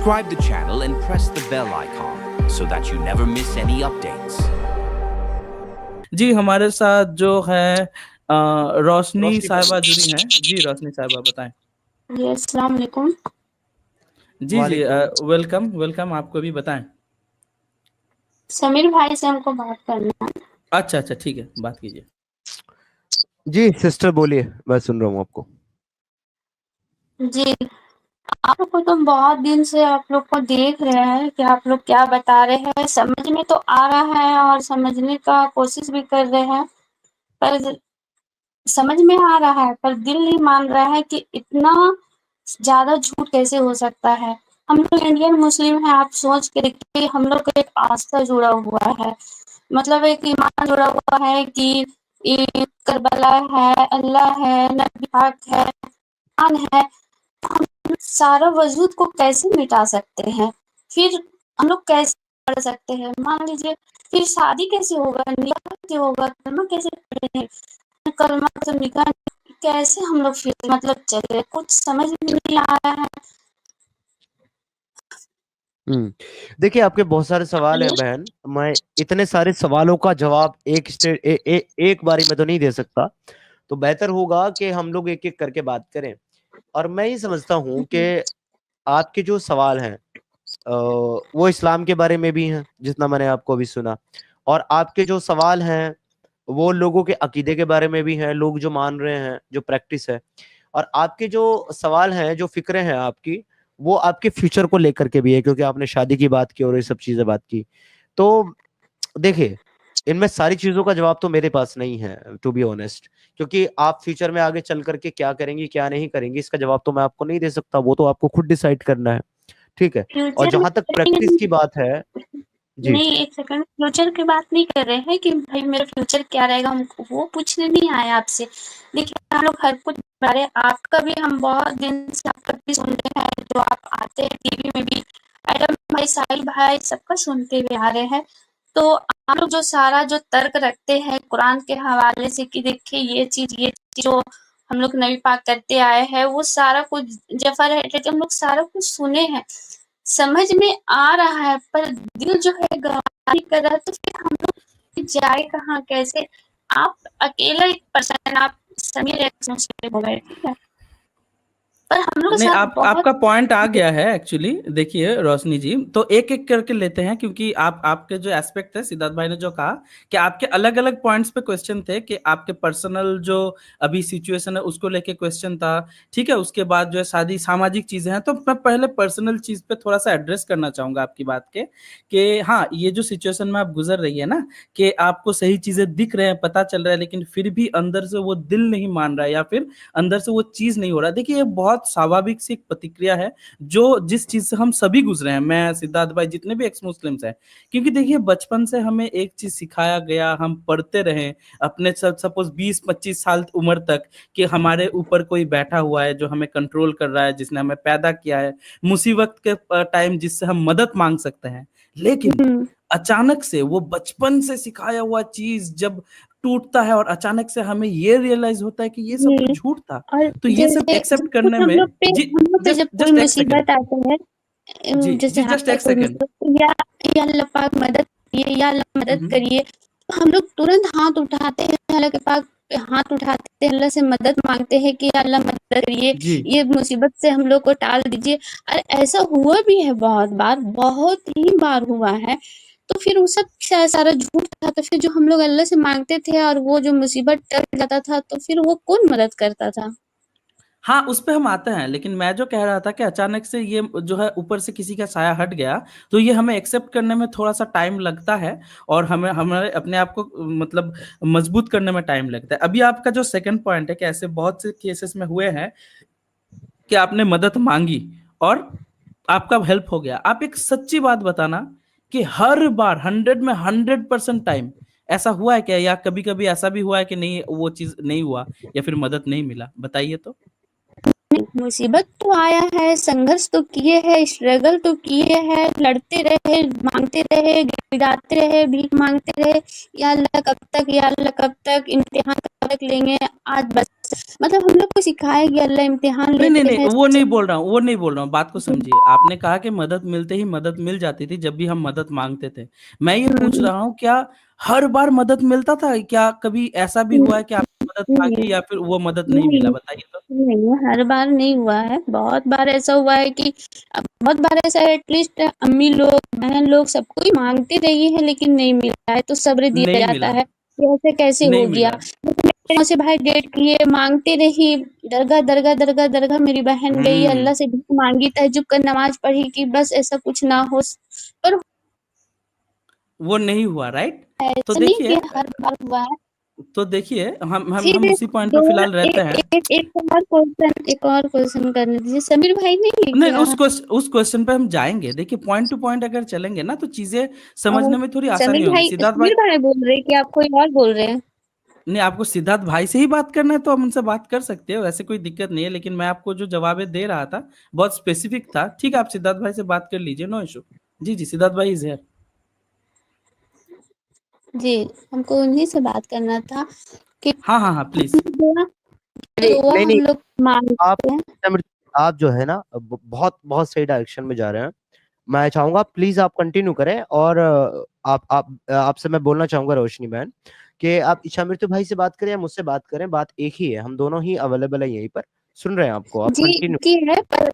Subscribe the channel and press the bell icon so that you never miss any updates. जी हमारे साथ जो है रोशनी साहिबा जुड़ी हैं। जी रोशनी साहिबा बताएं। जी अस्सलाम वालेकुम। जी जी वेलकम वेलकम, आपको भी बताएं। समीर भाई से हमको बात करना है। अच्छा अच्छा ठीक है, बात कीजिए। जी सिस्टर बोलिए, मैं सुन रहा हूँ आपको। जी आप लोग को तो बहुत दिन से आप लोग को देख रहे हैं कि आप लोग क्या बता रहे हैं, समझ में तो आ रहा है और समझने का कोशिश भी कर रहे हैं, पर समझ में आ रहा है पर दिल नहीं मान रहा है कि इतना ज्यादा झूठ कैसे हो सकता है। हम लोग इंडियन मुस्लिम हैं, आप सोच के देखिए, हम लोग का एक आस्था जुड़ा हुआ है, मतलब एक ईमान जुड़ा हुआ है कि ये करबला है, अल्लाह है, नबी पाक है, कुरान है। हम सारा वजूद को कैसे मिटा सकते हैं? फिर हम लोग कैसे पढ़ सकते हैं? मान लीजिए फिर शादी कैसे होगा, निकाह कैसे होगा, कलमा कैसे पढ़ेंगे? कलमा तो निकाह कैसे हम लोग फिर मतलब चले, कुछ समझ में नहीं आ रहा है। देखिए आपके बहुत सारे सवाल हैं बहन, मैं इतने सारे सवालों का जवाब एक बारी में तो नहीं दे सकता, तो बेहतर होगा कि हम लोग एक एक करके बात करें। और मैं ये समझता हूँ कि आपके जो सवाल हैं वो इस्लाम के बारे में भी हैं, जितना मैंने आपको अभी सुना, और आपके जो सवाल हैं वो लोगों के अकीदे के बारे में भी हैं, लोग जो मान रहे हैं, जो प्रैक्टिस है, और आपके जो सवाल हैं, जो फिक्रें हैं आपकी, वो आपके फ्यूचर को लेकर के भी है, क्योंकि आपने शादी की बात की और ये सब चीजें बात की। तो देखिए इनमें सारी चीजों का जवाब तो मेरे पास नहीं है, टू बी ऑनेस्ट, क्योंकि आप फ्यूचर में आगे चल करके क्या करेंगी क्या नहीं करेंगी इसका जवाब तो मैं आपको नहीं दे सकता, वो तो आपको खुद डिसाइड करना है, ठीक है। और फ्यूचर में जहां तक प्रैक्टिस की बात है, जी नहीं, एक सेकंड, फ्यूचर की बात नहीं कर रहे हैं कि भाई मेरा फ्यूचर क्या रहेगा, हम वो पूछने नहीं आए आपसे। देखिए हम लोग हर कुछ बारे आपका भी हम बहुत दिन से आपका भी सुन रहे हैं, जो आप आते हैं टीवी में भी, एडम भाई, साहिल भाई, सबका सुनते हुए आ रहे हैं। तो आप लोग जो सारा जो तर्क रखते हैं कुरान के हवाले से कि देखिए ये चीज जो हम लोग नबी पाक करते आए हैं, वो सारा कुछ जफर है, लेकिन हम लोग सारा कुछ सुने हैं, समझ में आ रहा है, पर दिल जो है गवाही नहीं कर रहा है, तो फिर हम लोग जाए कहाँ, कैसे? आप अकेला एक पर्सन, आप समीर एक मुस्लिम हो गए, ठीक है, पर हम लोग के नहीं, साथ बहुत आपका पॉइंट आ गया है एक्चुअली। देखिए रोशनी जी, तो एक एक करके लेते हैं, क्योंकि आपके जो एस्पेक्ट है, सिद्धार्थ भाई ने जो कहा कि आपके अलग अलग पॉइंट्स पे क्वेश्चन थे, कि आपके पर्सनल जो अभी सिचुएशन है उसको लेके क्वेश्चन था, ठीक है। उसके बाद जो है शादी, सामाजिक चीजें हैं, तो मैं पहले पर्सनल चीज पे थोड़ा सा एड्रेस करना चाहूंगा आपकी बात के, कि हाँ ये जो सिचुएशन में आप गुजर रही है ना, कि आपको सही चीजें दिख रहे हैं, पता चल रहा है, लेकिन फिर भी अंदर से वो दिल नहीं मान रहा है, या फिर अंदर से वो चीज नहीं हो रहा। देखिए ये बहुत स्वाभाविक सी एक प्रतिक्रिया है, जो जिस चीज से हम सभी गुजरे हैं, मैं, सिद्धार्थ भाई, जितने भी एक्स मुस्लिम्स हैं। क्योंकि देखिए बचपन से हमें एक चीज सिखाया गया, हम पढ़ते रहे अपने सपोज 20-25 साल उम्र तक, कि हमारे ऊपर कोई बैठा हुआ है जो हमें कंट्रोल कर रहा है, जिसने हमें पैदा किया है, मुसीबत के टाइम जिससे हम मदद मांग सकते हैं। लेकिन अचानक से वो बचपन से सिखाया हुआ चीज जब टूटता है, और अचानक से हमें ये रियलाइज होता है कि ये सब तो झूठ था, और तो ये सब जैसे एक्सेप्ट कुछ करने हम में लोग पे जी, हम लोग पे जब कोई जस्ट एक सेकंड मुसीबत आती है, जी जैसे जी, जस्ट आता है एक कोई सेकंड। मुसीबत, या अल्लाह पाक मदद करिए, या अल्लाह मदद करिए, तो हम लोग तुरंत हाथ उठाते हैं, अल्लाह के पास हाथ उठाते हैं, अल्लाह से मदद मांगते हैं कि अल्लाह मदद करिए, जी ये मुसीबत से हम लोग को टाल दीजिए। और ऐसा हुआ भी है, बहुत बार, बहुत ही बार हुआ है। तो फिर वो सब सारा झूठ था, तो फिर जो हम लोग अल्लाह से मांगते थे और वो जो मुसीबत टल जाता था, तो फिर वो कौन मदद करता था? हाँ, उस पे हम आते हैं, लेकिन मैं जो कह रहा था कि अचानक से ये जो है ऊपर से किसी का साया हट गया, तो ये हमें एक्सेप्ट करने में थोड़ा सा टाइम लगता है, और हमें हमारे अपने आप को मतलब मजबूत करने में टाइम लगता है। अभी आपका जो सेकंड पॉइंट है कि ऐसे बहुत से केसेस में हुए हैं कि आपने मदद मांगी और आपका हेल्प हो गया। आप एक सच्ची बात बताना कि हर बार 100 में 100% टाइम ऐसा हुआ है क्या, या कभी कभी ऐसा भी हुआ है कि नहीं, वो चीज नहीं हुआ या फिर मदद नहीं मिला? बताइए तो। मुसीबत तो आया है, संघर्ष तो किए हैं, स्ट्रगल तो किए हैं, लड़ते रहे, मांगते रहे, गिड़गिड़ाते रहे, भीख मांगते रहे, या अल्लाह कब तक, या अल्लाह कब तक, इम्तिहान कब तक लेंगे, आज बस मतलब हम लोग को सिखाया गया, अल्लाह इम्तिहान नहीं, नहीं, लेते नहीं, हैं। वो नहीं बोल रहा हूँ, वो नहीं बोल रहा हूँ, बात को समझिए। आपने कहा कि मदद मिलते ही मदद मिल जाती थी जब भी हम मदद माँगते थे। मैं ये पूछ हुँ, रहा हूँ क्या हर बार मदद मिलता था? क्या कभी ऐसा भी हुँ, हुआ है कि आपने मदद नहीं, माँगी या फिर वो मदद नहीं नहीं, मिला? बताइए तो? नहीं, हर बार नहीं हुआ है। बहुत बार ऐसा हुआ है कि बहुत बार ऐसा एटलीस्ट अम्मी लोग, बहन लोग सबको ही माँगती रही है लेकिन नहीं मिला है, तो सब्र दिया नहीं जाता मिला, है, कि ऐसे कैसे नहीं हो गया? मिला। लेकिन मेरे मौसी भाई डेट किए, माँगती रही, दरगाह, दरगाह, दरगाह, दरगाह मेरी बहन गई, हुँ, अल्लाह से भीख माँगी, तहज्जुद का नमाज़ पढ़ी कि बस ऐसा कुछ ना हो। पर वो नहीं हुआ, राइट? तो ऐसा नहीं देखिए कि हर बार हुआ है। तो देखिए हम फिर उसी पॉइंट पे 2 फिलहाल रहते हैं। एक और क्वेश्चन करने दीजिए। समीर भाई नहीं है नहीं, क्या? उस क्वेश्चन पे हम जाएँगे। देखिए पॉइंट टू पॉइंट अगर चलेंगे ना तो चीज़ें और समझने में थोड़ी आसानी होगी। सिद्धार्थ भाई समीर भाई बोल रहे हैं कि आप कोई और बोल रहे हैं? नहीं, आपको सिद्धार्थ भाई से ही बात करना है तो आप उनसे बात कर सकते हो, वैसे कोई दिक्कत नहीं है। लेकिन मैं आपको जो जवाबें दे रहा था, बहुत स्पेसिफिक था। ठीक है, आप सिद्धार्थ भाई से बात कर लीजिए, नो इश्यू। जी, जी, सिद्धार्थ भाई इज़ हियर। जी, हमको उन्हीं से बात करना था कि हाँ, हाँ, हाँ, प्लीज़। दुआ नहीं, दुआ नहीं, नहीं, हम लोग आप माँगते हैं। आप जो है ना बहुत बहुत सही डायरेक्शन में जा रहे हैं। मैं चाहूँगा प्लीज़ आप कंटिन्यू करें और आपसे मैं बोलना चाहूँगा रोशनी बहन कि आप इशा मृत्यु भाई से बात करें या मुझसे बात करें, बात एक ही है। हम दोनों ही अवेलेबल हैं यहीं पर। सुन रहे हैं आपको, आप जी, कंटिन्यू। की है पर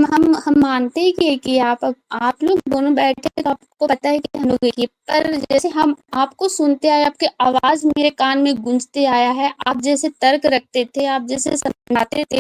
हम मानते हैं कि आप लोग दोनों बैठे हैं तो आपको पता है कि हम लोग एक ही हैं। पर जैसे हम आपको सुनते आए, आपकी आवाज़ मेरे कान में गूँजते आया है, आप जैसे तर्क रखते थे, आप जैसे समझाते थे,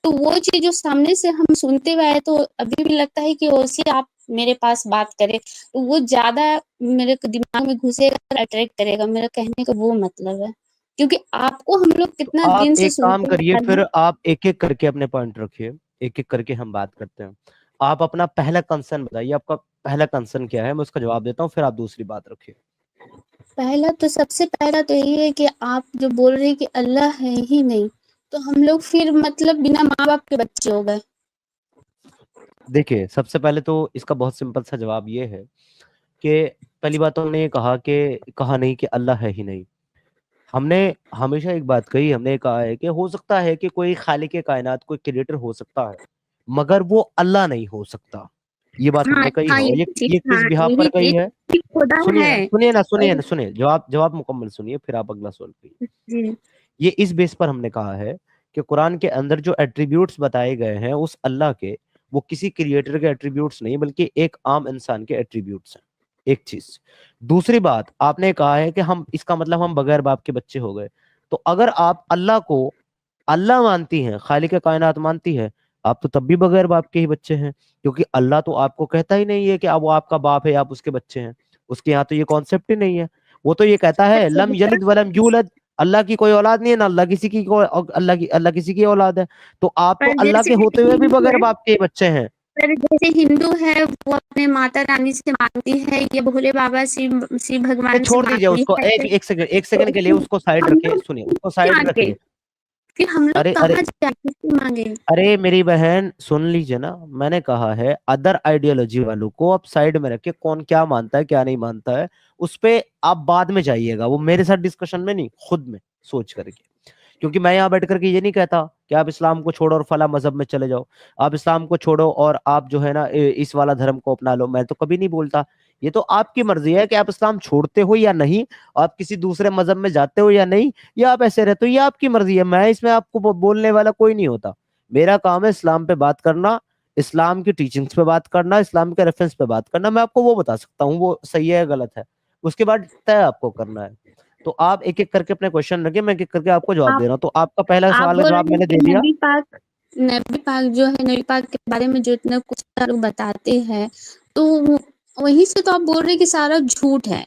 तो वो चीज़ जो सामने से हम सुनते हुए आए तो अभी भी लगता है कि वैसे आप मेरे पास बात करें, तो वो ज़्यादा मेरे को दिमाग में घुसेगा और अट्रैक्ट करेगा, मेरा कहने का वो मतलब है। क्योंकि आपको हम लोग तो कितना आप दिन से एक काम सुनते करिए, आ रहे फिर हैं। आप एक-एक करके अपने पॉइंट रखिए। एक-एक करके हम बात करते हैं। आप अपना पहला कंसर्न बताइए, आपका पहला कंसर्न क्या है? मैं उसका जवाब देता हूँ, फिर आप दूसरी बात रखिए। सबसे पहला तो यही है कि आप जो बोल रहे हैं कि अल्लाह है ही नहीं, तो हम लोग फिर मतलब बिना माँ-बाप के बच्चे हो गए। देखिए, सबसे पहले तो इसका बहुत सिंपल सा जवाब ये है कि पहली बात तो हमने ये कहा नहीं कि अल्लाह है ही नहीं। हमने हमेशा एक बात कही, हमने ये कहा है कि हो सकता है कि कोई खालिक कायनात, कोई क्रिएटर हो सकता है, मगर वो अल्लाह नहीं हो सकता। ये बात हाँ, हमने कही हाँ, है और यही चीज़ ये किस हाँ, बिहाफ पर यही कही चीज़ है? कि खुदा सुनिए है ना, सुनिए ना, सुनिए और ना, सुनिए। जवाब मुकम्मल सुनिए, फिर आप अगला सवाल कीजिए। जी, ये इस बेस पर हमने कहा है कि कुरान के अंदर जो एट्रीब्यूट्स बताए गए हैं उस अल्लाह के, वो किसी क्रिएटर के एट्रीब्यूट्स नहीं बल्कि एक आम इंसान के एट्रीब्यूट्स हैं। एक चीज। दूसरी बात, आपने कहा है कि हम इसका मतलब हम बगैर बाप के बच्चे हो गए। तो अगर आप अल्लाह को अल्लाह मानती हैं, खालिक कायनात मानती है, आप तो तब भी बगैर बाप के ही बच्चे हैं, क्योंकि अल्लाह तो आपको कहता ही नहीं है कि अब वो आपका बाप है, आप उसके बच्चे हैं। उसके यहाँ तो ये कॉन्सेप्ट ही नहीं है। वो तो ये कहता है अच्छा लम बेटा यलिद वलम यूलद, अल्लाह की कोई औलाद नहीं है ना, अल्लाह किसी की औलाद है। तो आप तो पर अल्लाह जैसे के होते हुए भी हिंदू बगैर है बाप के ही बच्चे हैं। पर जैसे हिंदू है वो अपने माता रानी से मांगती है, ये भोले बाबा शिव ये भगवान से छोड़ दीजिए मांगती उसको, है, एक तो सेकंड के लिए उसको साइड हम रखिए, लोग सुनिए उसको क्या साइड मांगे? रखिए। फिर हम लोग अरे अरे कहाँ जाए किससे मांगे? अरे मेरी बहन सुन लीजिए ना, मैंने कहा है अदर आइडियोलॉजी वालों को आप साइड में रखे, कौन क्या मानता है क्या नहीं मानता है उस पे आप बाद में जाइएगा, वो मेरे साथ डिस्कशन में नहीं, खुद में सोच करके। क्योंकि मैं यहाँ बैठ करके ये नहीं कहता कि आप इस्लाम को छोड़ो और फला मजहब में चले जाओ, आप इस्लाम को छोड़ो और आप जो है ना इस वाला धर्म को अपना लो, मैं तो कभी नहीं बोलता। ये तो आपकी मर्जी है कि आप इस्लाम छोड़ते हो या नहीं, आप किसी दूसरे मजहब में जाते हो या नहीं, या आप ऐसे रहते हो, ये आपकी मर्जी है। मैं इसमें आपको बोलने वाला कोई नहीं होता। मेरा काम है इस्लाम पे बात करना, इस्लाम की टीचिंग्स पे बात करना, इस्लाम के रेफरेंस पे बात करना। मैं आपको वो बता सकता हूँ वो सही है या गलत है, उसके बाद तय आपको करना है। तो आप एक एक करके अपने क्वेश्चन रखिए, मैं एक एक करके आपको जवाब दे आप रहा हूँ। तो आपका पहला आप सवाल का बोल जवाब रहे हैं मैंने कि दे दिया। नबी पाक जो है, नबी पाक के बारे में जो इतना कुछ लोग बताते हैं, तो वहीं से तो आप बोल रहे हैं कि सारा झूठ है।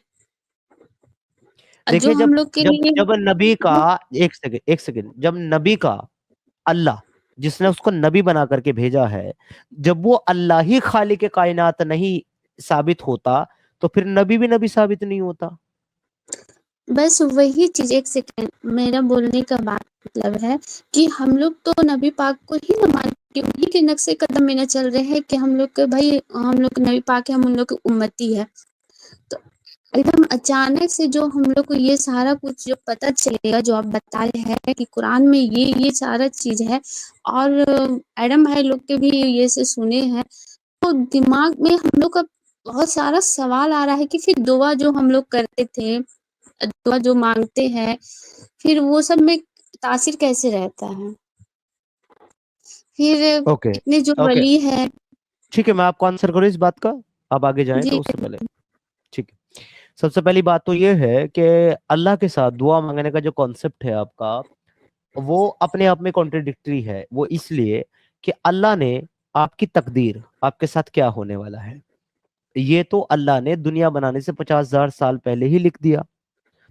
जो देखिए, हम जब लोग के जब लिए जब नबी का, एक सेकंड, जब नबी का अल्लाह, जिसने उसको नबी बना करके भेजा है, जब वो अल्लाह ही खालिक कायनात नहीं साबित होता, तो फिर नबी भी नबी साबित नहीं होता। बस वही चीज़, एक सेकंड, मेरा बोलने का बात मतलब है कि हम लोग तो नबी पाक को ही ना मान के उन्हीं के नक्शे कदम में ना चल रहे हैं कि हम लोग के भाई हम लोग नबी पाक है, हम उन लोग की उम्मती है। तो एकदम अचानक से जो हम लोग को ये सारा कुछ जो पता चलेगा, जो आप बता रहे हैं कि कुरान में ये सारा चीज़ है और एडम भाई लोग के भी ये से सुने हैं, तो दिमाग में हम लोग का बहुत सारा सवाल आ रहा है कि फिर दुआ जो हम लोग करते थे, दुआ जो माँगते हैं, फिर वो सब में तासीर कैसे रहता है? फिर ओके, इतने जो ओके, वली है ठीक है, मैं आपको आंसर करूँ इस बात का? आप आगे जाएँ जी, तो उससे पहले, ठीक है। सबसे पहली बात तो ये है कि अल्लाह के साथ दुआ मांगने का जो कॉन्सेप्ट है आपका, वो अपने आप में कॉन्ट्रडिक्टरी है। वो इसलिए कि अल्लाह ने आपकी तकदीर, आपके साथ क्या होने वाला है, ये तो अल्लाह ने दुनिया बनाने से 50,000 साल पहले ही लिख दिया।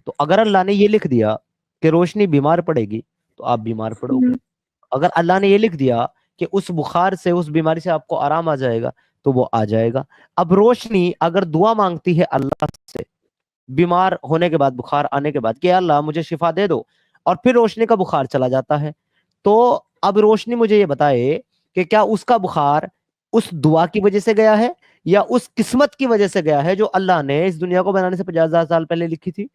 तो अगर अल्लाह ने ये लिख दिया कि रोशनी बीमार पड़ेगी, तो आप बीमार पड़ोगे। हुँ, अगर अल्लाह ने ये लिख दिया कि उस बुखार से, उस बीमारी से आपको आराम आ जाएगा, तो वो आ जाएगा। अब रोशनी अगर दुआ मांगती है अल्लाह से, बीमार होने के बाद, बुखार आने के बाद, कि अल्लाह मुझे शिफा दे दो, और फिर रोशनी का बुखार चला जाता है, तो अब रोशनी मुझे ये बताए कि क्या उसका बुखार उस दुआ की वजह से गया है या उस किस्मत की वजह से गया है जो अल्लाह ने इस दुनिया को बनाने से 50,000 साल पहले लिखी थी?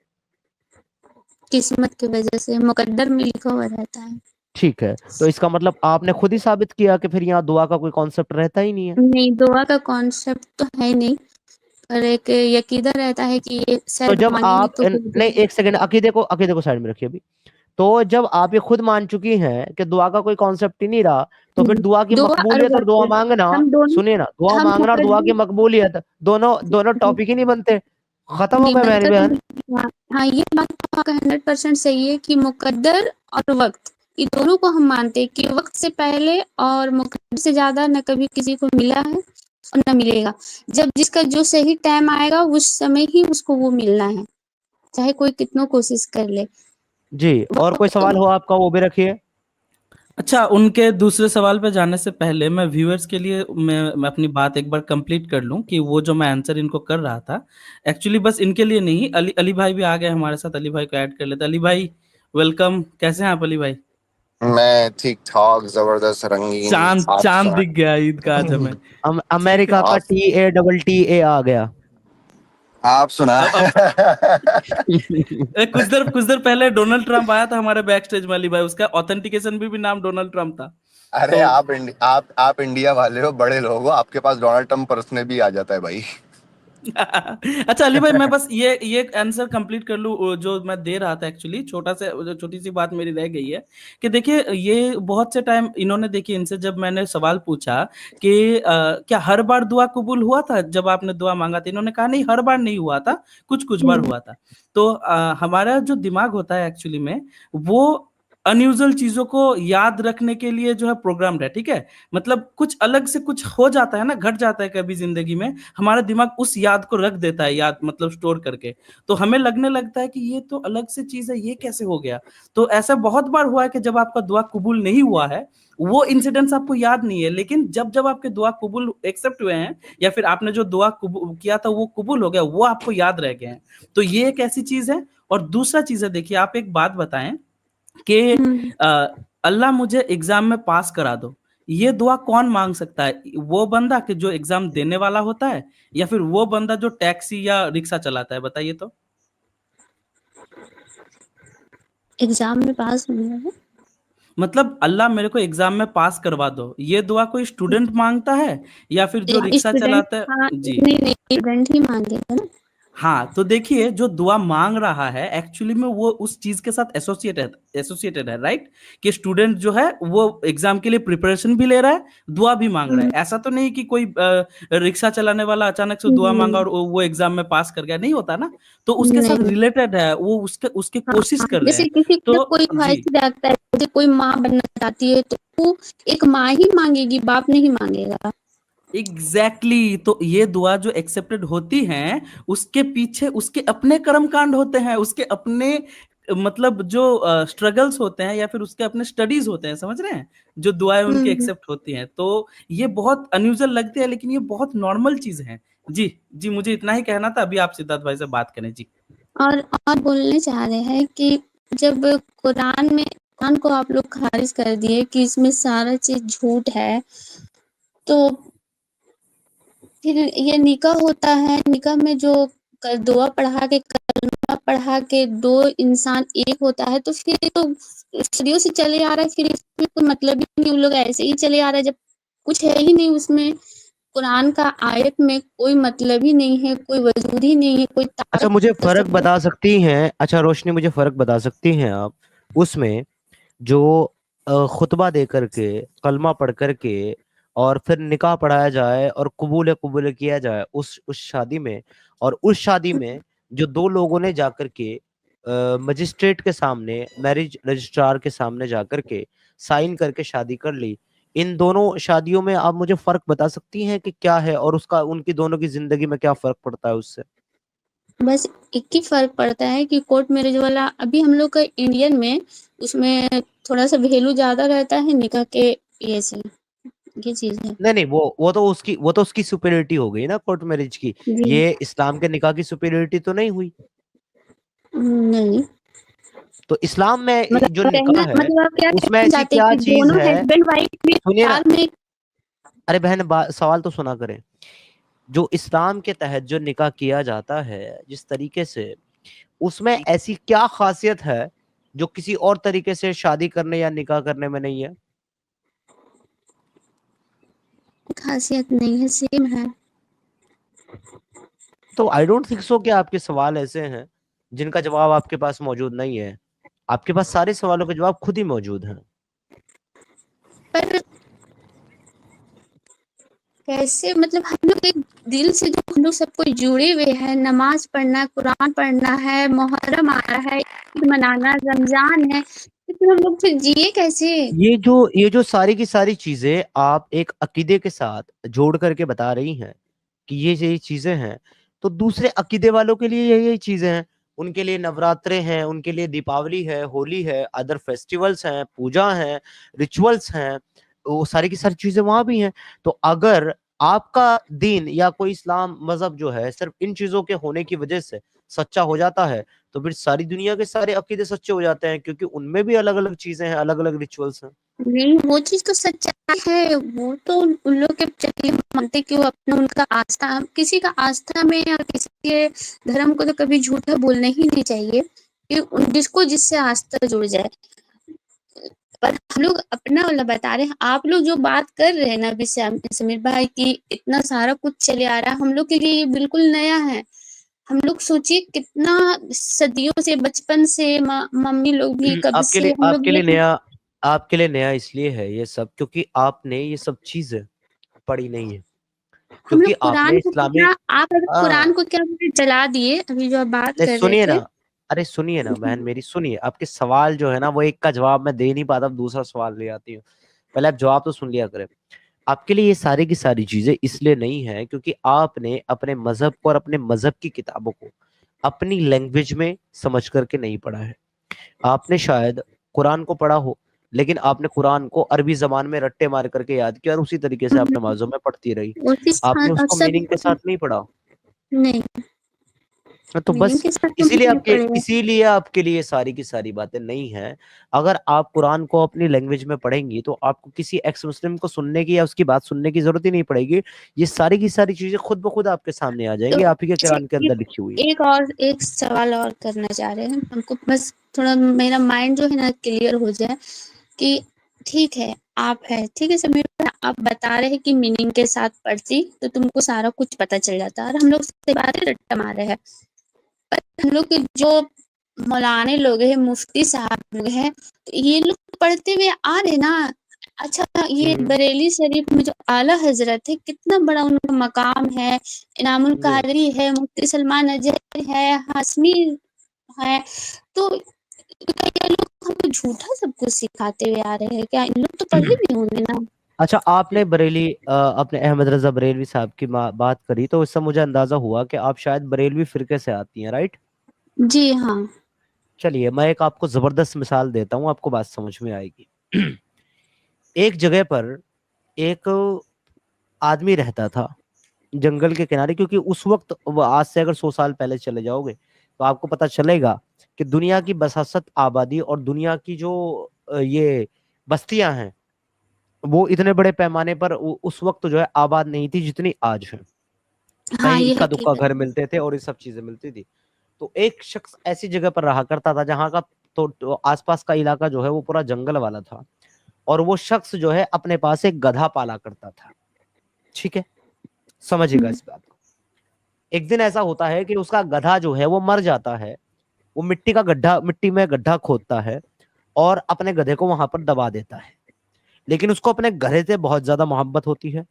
किस्मत की वजह से मुकद्दर में लिखा हुआ रहता है। ठीक है, तो इसका मतलब आपने खुद ही साबित किया कि फिर यहाँ दुआ का कोई कॉन्सेप्ट रहता ही नहीं है। नहीं, दुआ का कॉन्सेप्ट तो है नहीं, पर एक यकीदा रहता है कि ये तो शायद जब मानेंगे आप तो हो नहीं, जाएगा। एक सेकंड, अकीदे को साइड में रखिए अभी। तो जब आप ये खुद मान चुकी हैं कि दुआ का कोई कॉन्सेप्ट ही नहीं रहा, तो फिर दुआ की दुआ और मकबूलियत और दुआ वक़्त मांगना, हम दोनों सुनिए ना, दुआ हम मांगना और दुआ की मुकद्दर मकबूलियत दोनों दोनों टॉपिक ही नहीं बनते। खत्म हो नहीं गए मेरी बनता तो बहन। हाँ, हाँ, ये बात तो आपका 100% सही है कि मुकद्दर और वक़्त, ये दोनों को हम मानते हैं कि वक़्त से पहले और मुकद्दर से ज़्यादा ना कभी किसी को मिला है और ना मिलेगा। जब जिसका जो सही टाइम आएगा, उस समय ही उसको वो मिलना है, चाहे कोई कितना कोशिश कर ले। जी, और कोई सवाल हो आपका वो भी रखिए। अच्छा, उनके दूसरे सवाल पे जाने से पहले मैं व्यूअर्स के लिए मैं अपनी बात एक बार कंप्लीट कर लूं कि वो जो मैं आंसर इनको कर रहा था, एक्चुअली बस इनके लिए नहीं, अली अली भाई भी आ गए हमारे साथ, अली भाई को ऐड कर लेते। अली भाई वेलकम, कैसे हैं आप अली भाई? मैं ठीक ठाक जबरदस्त रंगीन। चांद आप चांद सुनाए। दिख गया ईद का आज हमें। ठीक है। अमेरिका का आप TATTA आ गया। आप अब सुनाए। कुछ देर पहले डोनाल्ड ट्रंप आया था हमारे बैक स्टेज में अली भाई, उसका ऑथेंटिकेशन भी नाम डोनाल्ड ट्रंप था। अरे तो आप इंडिया वाले हो, बड़े लोग हो, आपके पास डोनाल्ड ट्रंप पर्सनली भी आ जाता है भाई। अच्छा अली भाई, मैं बस ये आंसर कंप्लीट कर लूं जो मैं दे रहा था। एक्चुअली छोटी सी बात मेरी रह गई है कि देखिए, ये बहुत से टाइम इन्होंने, देखिए इनसे जब मैंने सवाल पूछा कि क्या हर बार दुआ कबूल हुआ था जब आपने दुआ मांगा था, इन्होंने कहा नहीं, हर बार नहीं हुआ था, कुछ कुछ बार हुआ था। तो हमारा जो दिमाग होता है एक्चुअली में, वो अनयूजुअल चीजों को याद रखने के लिए जो है प्रोग्राम्ड है, ठीक है। मतलब कुछ अलग से कुछ हो जाता है ना, घट जाता है कभी जिंदगी में, हमारा दिमाग उस याद को रख देता है, याद मतलब स्टोर करके। तो हमें लगने लगता है कि ये तो अलग से चीज है, ये कैसे हो गया। तो ऐसा बहुत बार हुआ है कि जब आपका दुआ कबूल नहीं हुआ है, वो इंसिडेंट्स आपको याद नहीं है, लेकिन जब जब आपके दुआ कबूल एक्सेप्ट हुए हैं, या फिर आपने जो दुआ किया था वो कबूल हो गया, वो आपको याद रह गए हैं। तो ये एक ऐसी चीज है। और दूसरा चीज है, देखिए आप एक बात बताएं कि अल्लाह मुझे एग्जाम में पास करा दो, ये दुआ कौन मांग सकता है? वो बंदा कि जो एग्जाम देने वाला होता है, या फिर वो बंदा जो टैक्सी या रिक्शा चलाता है? बताइए तो। एग्ज़ाम में पास होना है। मतलब अल्लाह मेरे को एग्जाम में पास करवा दो, ये दुआ कोई स्टूडेंट मांगता है या फिर जो रिक्शा स्टूडेंट, चलाता है? हाँ, जी। नहीं, स्टूडेंट ही माँगेगा ना। हाँ, तो देखिए जो दुआ मांग रहा है एक्चुअली में वो उस चीज के साथ एसोसिएटेड है, राइट? कि स्टूडेंट जो है वो एग्जाम के लिए प्रिपरेशन भी ले रहा है, दुआ भी मांग रहा है। ऐसा तो नहीं कि कोई रिक्शा चलाने वाला अचानक से दुआ मांगा नहीं, और वो एग्जाम में पास कर गया, नहीं होता ना। तो उसके साथ नहीं। रिलेटेड है, वो उसके उसके हाँ, कोशिश हाँ, कर रहे जैसे हैं। किसी का तो कोई जी, ख्वाहिश रखता है, जैसे कोई माँ बनना चाहती है, तो वो एक माँ ही माँगेगी, बाप नहीं माँगेगा। Exactly exactly। तो ये दुआ जो एक्सेप्टेड होती हैं, उसके पीछे उसके अपने कर्म कांड होते हैं, उसके अपने मतलब जो स्ट्रगल्स होते हैं, या फिर उसके अपने स्टडीज होते हैं, समझ रहे हैं, जो दुआएं उनकी हुँ, एक्सेप्ट होती हैं। तो ये बहुत अनयूजुअल लगती है, लेकिन ये बहुत नॉर्मल चीज है। जी जी, मुझे इतना ही कहना था। अभी आप सिद्धार्थ भाई से बात करें जी। और और बोलने चाह रहे हैं कि जब कुरान को आप लोग खारिज कर दिए कि इसमें सारा चीज़ झूठ है, तो फिर ये निकाह होता है, निकाह में जो दुआ कलमा पढ़ा के 2 इंसान एक होता है, तो फिर तो सदियों से चले आ रहा है, फिर इसमें कोई मतलब ही नहीं, उन लोग ऐसे ही चले आ रहा है, जब कुछ है ही नहीं उसमें। कुरान का आयत में कोई मतलब ही नहीं है, कोई वजूद ही नहीं है, कोई अच्छा तारुफ मुझे कर फर्क सकता है। बता सकती हैं, अच्छा रोशनी मुझे फर्क बता सकती हैं आप उसमें, जो खुतबा दे करके, कलमा पढ़ करके और फिर निकाह पढ़ाया जाए और कबूल कबूल किया जाए उस शादी में, और उस शादी में जो दो लोगों ने जाकर के मजिस्ट्रेट के सामने, मैरिज रजिस्ट्रार के सामने जाकर के साइन करके शादी कर ली, इन दोनों शादियों में आप मुझे फर्क बता सकती हैं कि क्या है, और उसका उनकी दोनों की जिंदगी में क्या फर्क पड़ता है उससे? बस एक ही फ़र्क पड़ता है कि कोर्ट मैरिज वाला अभी हम लोग का इंडियन में उसमें थोड़ा-सा वैल्यू ज़्यादा रहता है निकाह के ये से, ये चीज़ है। नहीं नहीं, वो तो उसकी सुपीरियरिटी हो गई ना कोर्ट मैरिज की। जी, ये इस्लाम के निकाह की सुपीरियरिटी तो नहीं हुई। नहीं, तो इस्लाम में जो कहना निकाह है मतलब आप क्या उसमें कहना ऐसी चाहते हैं क्या कि चीज दोनों है? हस्बैंड वाइफ में सुनिए ना, साथ में अरे बहन सवाल तो सुना करें। जो इस्लाम के तहत जो निकाह किया जाता है जिस तरीके से, उसमें ऐसी क्या खासियत है जो किसी और तरीके से शादी करने या निकाह करने में नहीं है? खासियत नहीं है, सेम है। तो आई डोंट थिंक सो कि आपके सवाल ऐसे हैं जिनका जवाब आपके पास मौजूद नहीं है। आपके पास सारे सवालों के जवाब खुद ही मौजूद हैं। पर कैसे मतलब हम लोग एक दिल से जो हम लोग सब कोई जुड़े हुए हैं, नमाज़ पढ़ना, कुरान पढ़ना है, मुहर्रम आ रहा है, ईद मनाना, रमज़ान है, तो फिर हम लोग फिर जिए कैसे? ये जो सारी की सारी चीजें आप एक अकीदे के साथ जोड़ करके बता रही हैं कि ये चीजें हैं, तो दूसरे अकीदे वालों के लिए यही चीजें हैं। उनके लिए नवरात्रे हैं, उनके लिए दीपावली है, होली है, अदर फेस्टिवल्स हैं, पूजा हैं, रिचुअल्स हैं, वो सारी की सारी चीजें वहां भी हैं। तो अगर आपका दीन या कोई इस्लाम मजहब जो है सिर्फ इन चीजों के होने की वजह से सच्चा हो जाता है, तो फिर सारी दुनिया के सारे अकीदे सच्चे हो जाते हैं, क्योंकि उनमें भी अलग अलग चीजें हैं, अलग अलग रिचुअल्स हैं। नहीं, वो चीज़ तो सच्चाई है, वो तो उन लोग के चलिए मानते कि वो अपना उनका आस्था, हम किसी का आस्था में या किसी के धर्म को तो कभी झूठा बोलना ही नहीं चाहिए कि जिसको जिससे आस्था जुड़ जाए। पर हम लोग अपना वाला बता रहे हैं, आप लोग जो बात कर रहे हैं ना अभी समीर भाई की इतना सारा कुछ चले आ रहा है, हम लोग के लिए ये बिल्कुल नया है। हम लोग सोचिए कितना सदियों से बचपन से मम्मी लोग भी कब आपके से लिए हम लोग आपके लिए ये नया आपके लिए नया इसलिए है ये सब, क्योंकि आपने ये सब चीजें पढ़ी नहीं है, हम क्योंकि लोग आपने कुरान को इस्लामिक कितना आप अगर कुरान को क्या बोले जला दिए अभी जो आप बात नहीं कर रहे सुनिए थे। ना, अरे सुनिए ना बहन मेरी, सुनिए। आपके सवाल जो है ना वो एक का जवाब मैं दे नहीं पाता, अब दूसरा सवाल ले आती हूँ। पहले आप जवाब तो सुन लिया करें। आपके लिए ये सारी की सारी चीजें इसलिए नहीं है क्योंकि आपने अपने मजहब को और अपने मजहब की किताबों को अपनी लैंग्वेज में समझ करके नहीं पढ़ा है। आपने शायद कुरान को पढ़ा हो, लेकिन आपने कुरान को अरबी जबान में रट्टे मार करके याद किया और उसी तरीके से आप नमाजों में पढ़ती रही। वो चीज आपने उसको अक्सर मीनिंग के साथ नहीं पढ़ा। नहीं, तो मीनिंग बस के साथ तो नहीं पढ़े। इसीलिए आपके लिए सारी की सारी बातें नहीं हैं। अगर आप कुरान को अपनी लैंग्वेज में पढ़ेंगी तो आपको किसी एक्स मुस्लिम को सुनने की या उसकी बात सुनने की जरूरत ही नहीं पड़ेगी। ये सारी की सारी चीजें खुद ब खुद आपके सामने आ तो जाएंगी, आप ही के अच्छा, कुरान के अंदर लिखी हुई। एक सवाल और करना चाह रहे हैं हमको, बस थोड़ा मेरा माइंड जो है ना क्लियर हो जाए कि ठीक है, आप है ठीक है समीर भाई, आप बता रहे हैं कि मीनिंग के साथ पढ़ती तो तुमको सारा कुछ पता चल जाता और हम लोग से बातें रट्टा मार रहे हैं। पर हम लोग के जो मौलाने लोग हैं, मुफ्ती साहब लोग हैं, तो ये लोग पढ़ते हुए आ रहे ना। अच्छा, ये हम्म। बरेली शरीफ में जो आला हजरत है, कितना बड़ा उनका मकाम है, इनामुल जी। कादरी है, मुफ्ती सलमान अजहर है, हाशमी है, तो क्या ये लोग हमको झूठा सब कुछ सिखाते हुए आ रहे हैं क्या? इन लोग तो पढ़े भी होंगे ना। अच्छा, आपने बरेली अपने अहमद रजा बरेलवी साहब की बात करी, तो इससे मुझे अंदाजा हुआ कि आप शायद बरेलवी फिरके से आती हैं, राइट? जी हाँ। चलिए मैं एक आपको जबरदस्त मिसाल देता हूँ, आपको बात समझ में आएगी। एक जगह पर एक आदमी रहता था जंगल के किनारे, क्योंकि उस वक्त आज से अगर 100 साल पहले चले जाओगे तो आपको पता चलेगा कि दुनिया की बसासत आबादी और दुनिया की जो ये बस्तियां हैं वो इतने बड़े पैमाने पर उस वक्त जो है आबाद नहीं थी जितनी आज है। हाँ, कहीं ये इक्का दुक्का हकीकत घर मिलते थे और ये सब चीजें मिलती थी। तो एक शख्स ऐसी जगह पर रहा करता था जहां का तो आसपास का इलाका जो है वो पूरा जंगल वाला था, और वो शख्स जो है अपने पास एक गधा पाला करता था। ठीक है, समझिएगा हुँ, इस बात को। एक दिन ऐसा होता है कि उसका गधा जो है वो मर जाता है। वो मिट्टी में गड्ढा खोदता है और अपने गधे को वहां पर दबा देता है। लेकिन उसको अपने गधे से बहुत ज्यादा मोहब्बत होती है,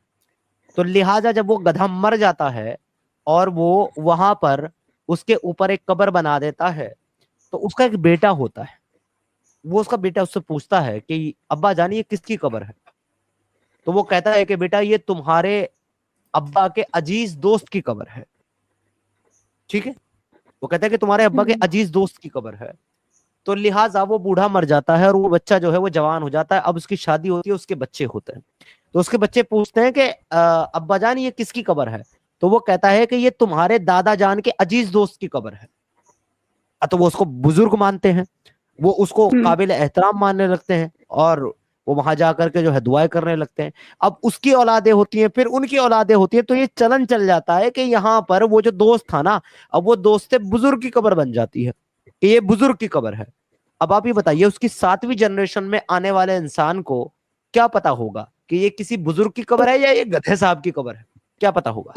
तो लिहाजा जब वो गधा मर जाता है और वो वहां पर उसके ऊपर एक कब्र बना देता है, तो उसका एक बेटा होता है। वो उसका बेटा उससे पूछता है कि अब्बा जान ये किसकी कब्र है? तो वो कहता है कि बेटा ये तुम्हारे अब्बा के अजीज दोस्त की कब्र है। ठीक है, वो कहता है कि तुम्हारे अब्बा के हुँ, अजीज दोस्त की कब्र है। तो लिहाजा वो बूढ़ा मर जाता है और वो बच्चा जो है वो जवान हो जाता है। अब उसकी शादी होती है, उसके बच्चे होते हैं। तो उसके बच्चे पूछते हैं कि अब्बा जान ये किसकी कब्र है? तो वो कहता है कि ये तुम्हारे दादा जान के अजीज दोस्त की कब्र है। तो वो उसको बुजुर्ग मानते हैं, वो उसको हुँ, काबिल एहतराम मानने लगते हैं, और वो वहां जाकर के जो है दुआएं करने लगते हैं। अब उसकी औलादें होती हैं, फिर उनकी औलादें होती हैं, तो ये चलन चल जाता है कि यहाँ पर वो जो दोस्त था ना, अब वो दोस्त बुजुर्ग की कब्र बन जाती है कि ये बुजुर्ग की कब्र है। अब आप ये बताइए उसकी 7वीं जनरेशन में आने वाले इंसान को क्या पता होगा कि ये किसी बुजुर्ग की कब्र है या ये गधे साहब की कब्र है? क्या पता होगा?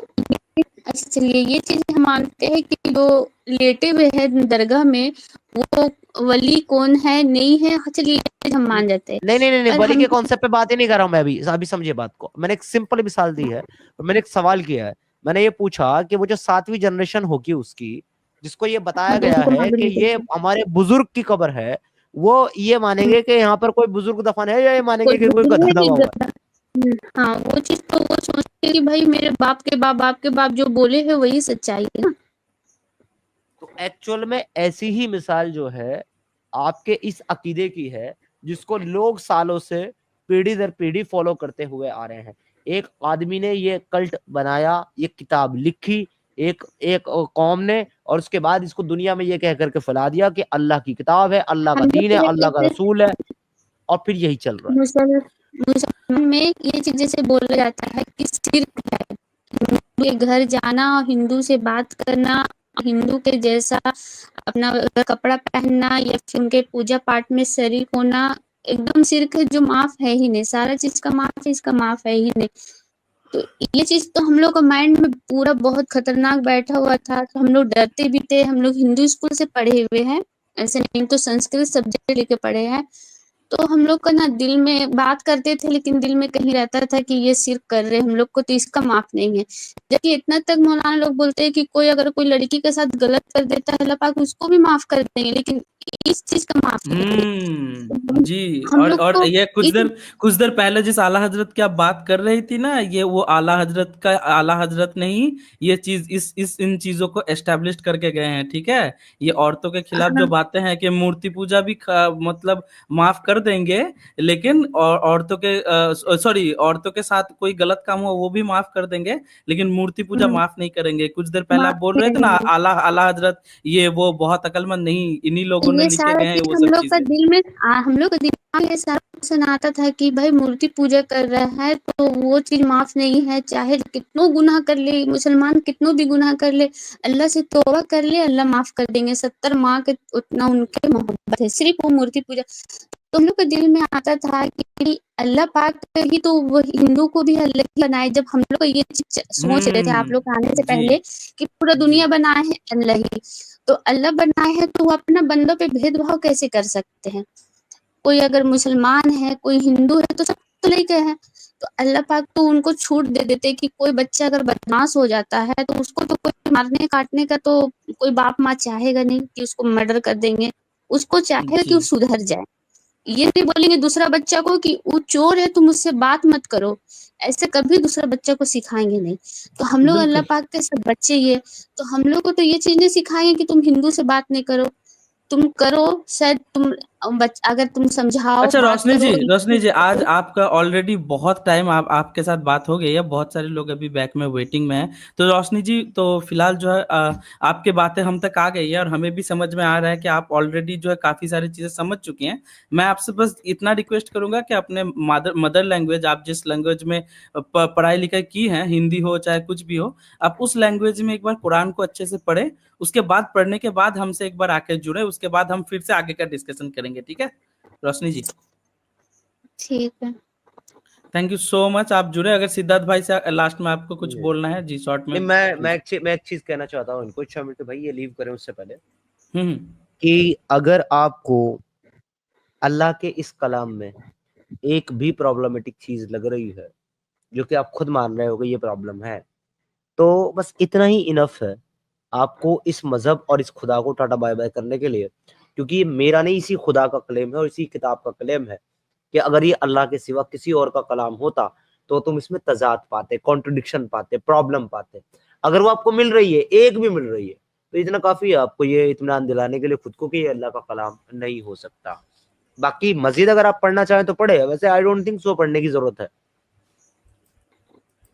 अच्छा चलिए ये चीज़ हम मानते हैं कि जो लेटे हुए हैं दरगाह में, वो वली कौन है, नहीं है, हाँ, चलिए ये चीज़ हम मान जाते हैं। नहीं नहीं नहीं नहीं, पर बलि हम के कॉन्सेप्ट पे बात ही नहीं कर रहा हूं मैं। अभी समझिए बात को। मैंने एक सिंपल मिसाल दी है और मैंने एक सवाल किया है। मैंने ये पूछा कि वो जो 7वीं जनरेशन होगी उसकी, जिसको ये बताया हाँ, तो गया उनको है मालूम कि नहीं ये चलता। हमारे बुजुर्ग की कब्र है, वो ये हुँ, मानेंगे कि यहाँ पर कोई बुजुर्ग दफन है, या ये कोई मानेंगे कि कोई बोल रहा गधा है कि दबा हुआ है? गधा हाँ, वो चीज़ तो वो सोचते हैं कि भाई मेरे बाप के बाप जो बोले हैं वही सच्चाई है ना। तो एक्चुअल में ऐसी ही मिसाल जो है आपके इस अकीदे की है, जिसको लोग सालों से पीढ़ी दर पीढ़ी फॉलो करते हुए आ रहे हैं। एक आदमी ने ये कल्ट बनाया, ये किताब लिखी एक एक कौम ने, और उसके बाद इसको दुनिया में ये कह करके फैला दिया कि अल्लाह की किताब है, अल्लाह का हम लोग दीन है, जो है अल्लाह का जैसे रसूल है, और फिर यही चल रहा है। मुसलमान में ये चीज़ जैसे बोला जाता है कि शिर्क है। हिंदू के घर जाना और हिंदू से बात करना, हिंदू के जैसा अपना कपड़ा पहनना या फिर उनके पूजा पाठ में शरीक होना एकदम शिर्क है, जो माफ है ही नहीं। सारा चीज का माफ है, इसका माफ है ही नहीं। तो ये चीज तो हम लोग का माइंड में पूरा बहुत खतरनाक बैठा हुआ था, तो हम लोग डरते भी थे। हम लोग हिंदू स्कूल से पढ़े हुए हैं, ऐसे नहीं तो संस्कृत सब्जेक्ट लेके पढ़े हैं। तो हम लोग का ना दिल में बात करते थे, लेकिन दिल में कहीं रहता था कि ये शिर्क कर रहे हैं हम लोग को, तो इसका माफ नहीं है। जबकि इतना तक मौलाना लोग बोलते हैं कि कोई अगर कोई लड़की के साथ गलत कर देता है, अल्लाह पाक उसको भी माफ कर देंगे, लेकिन इस चीज का माफ नहीं है। तो जी। हम लोग और को ये इस कुछ देर पहले जिस आला हजरत की आप बात कर रही थी ना, ये वो आला हजरत ने ही ये चीज इस इन चीजों को एस्टेब्लिश करके गए हैं। ठीक है, ये औरतों के खिलाफ जो हाँ, बातें हैं कि मूर्ति पूजा भी मतलब माफ कर देंगे, लेकिन औरतों के सॉरी औरतों के साथ कोई गलत काम हो वो भी माफ कर देंगे, लेकिन मूर्ति पूजा माफ नहीं करेंगे। कुछ देर पहले आप माफ बोल नहीं रहे थे ना करेंगे। आला आला हजरत ये वो बहुत अकलमंद नहीं, इन्हीं लोगों ने ये लिखे सारा गए हैं चीज वो हम सब लोग का चीजें। दिल में हम लोग का दिमाग में ये सारा क्वेश्चन आता था कि भाई मूर्ति पूजा कर रहा है तो वो चीज माफ नहीं है, चाहे कितनों गुनाह कर ले, मुसलमान कितनों भी गुनाह कर ले, अल्लाह से तौबा कर ले, अल्लाह माफ कर देंगे। 70 माँ के उतना उनके मोहब्बत है, सिर्फ वो मूर्ति पूजा। तो हम लोग के दिल में आता था कि अल्लाह पाक ही तो वो हिंदू को भी अल्लाह ही बनाए। जब हम लोग ये चीज सोच रहे थे आप लोग आने से जी पहले कि पूरा जी। दुनिया बनाए है अल्लाह ही, तो अल्लाह बनाए हैं तो वो अपना बंदों पे भेदभाव कैसे कर सकते हैं? कोई अगर मुसलमान है, कोई हिंदू है, तो सब तो लेके है। तो अल्लाह पाक तो उनको छूट दे देते कि कोई बच्चा अगर बदमाश हो जाता है तो उसको तो कोई मारने काटने का तो कोई बाप माँ चाहेगा नहीं कि उसको मर्डर कर देंगे। उसको चाहेगा कि जी वो सुधर जाए। ये नहीं बोलेंगे दूसरा बच्चा को कि वो चोर है तुम उससे बात मत करो, ऐसे कभी दूसरा बच्चा को सिखाएंगे नहीं। तो हम लोग अल्लाह बिल्कुल। पाक के सब बच्चे ही है, तो हम लोग को तो ये चीज नहीं सिखाएंगे कि तुम हिंदू से बात नहीं करो, तुम करो। शायद तुम अगर तुम समझाओ अच्छा बात करो रोशनी जी आज आपका ऑलरेडी बहुत टाइम आपके साथ बात हो गई है, बहुत सारे लोग अभी बैक में वेटिंग में हैं। तो रोशनी जी तो फिलहाल जो है आपके बातें हम तक आ गई है और हमें भी समझ में आ रहा है कि आप ऑलरेडी जो है काफी सारी चीजें समझ चुकी हैं। मैं आपसे बस इतना रिक्वेस्ट करूंगा कि अपने मदर लैंग्वेज, आप जिस लैंग्वेज में पढ़ाई लिखाई की है, हिंदी हो चाहे कुछ भी हो, आप उस लैंग्वेज में एक बार कुरान को अच्छे से पढ़े। उसके बाद पढ़ने के बाद हमसे एक बार आके जुड़े, उसके बाद हम फिर से आगे का डिस्कशन करेंगे, ठीक है रोशनी जी? ठीक है। थैंक यू सो मच, आप जुड़े। अगर सिद्धार्थ भाई से लास्ट में आपको कुछ जी। बोलना है जी शॉर्ट में। नहीं, मैं एक चीज कहना चाहता हूँ इनको, 6 मिनट भाई ये लीव करें उससे पहले, हम्म कि अगर आपको अल्लाह के इस कलाम में एक भी प्रॉब्लमेटिक चीज लग रही है, जो कि आप खुद मान रहे हो कि ये प्रॉब्लम है, तो बस इतना ही इनफ है आपको इस मजहब और इस खुदा को टाटा बाय बाय करने के लिए। क्योंकि ये मेरा नहीं, इसी खुदा का क्लेम है और इसी किताब का क्लेम है कि अगर ये अल्लाह के सिवा किसी और का कलाम होता तो तुम इसमें तजाद पाते, कॉन्ट्रडिक्शन पाते, प्रॉब्लम पाते। अगर वो आपको मिल रही है, एक भी मिल रही है, तो इतना काफी है आपको ये इत्मीनान दिलाने के लिए खुद को कि ये अल्लाह का कलाम नहीं हो सकता। बाकी मजीद अगर आप पढ़ना चाहें तो पढ़े, वैसे आई डोंट थिंक सो पढ़ने की जरूरत है।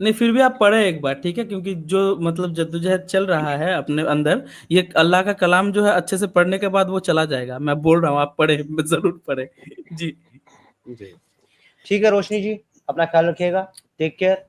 नहीं, फिर भी आप पढ़े एक बार, ठीक है? क्योंकि जो मतलब जद्दोजहद चल रहा है अपने अंदर, ये अल्लाह का कलाम जो है अच्छे से पढ़ने के बाद वो चला जाएगा। मैं बोल रहा हूँ आप पढ़े, जरूर पढ़े जी। जी ठीक है रोशनी जी, अपना ख्याल रखिएगा, टेक केयर।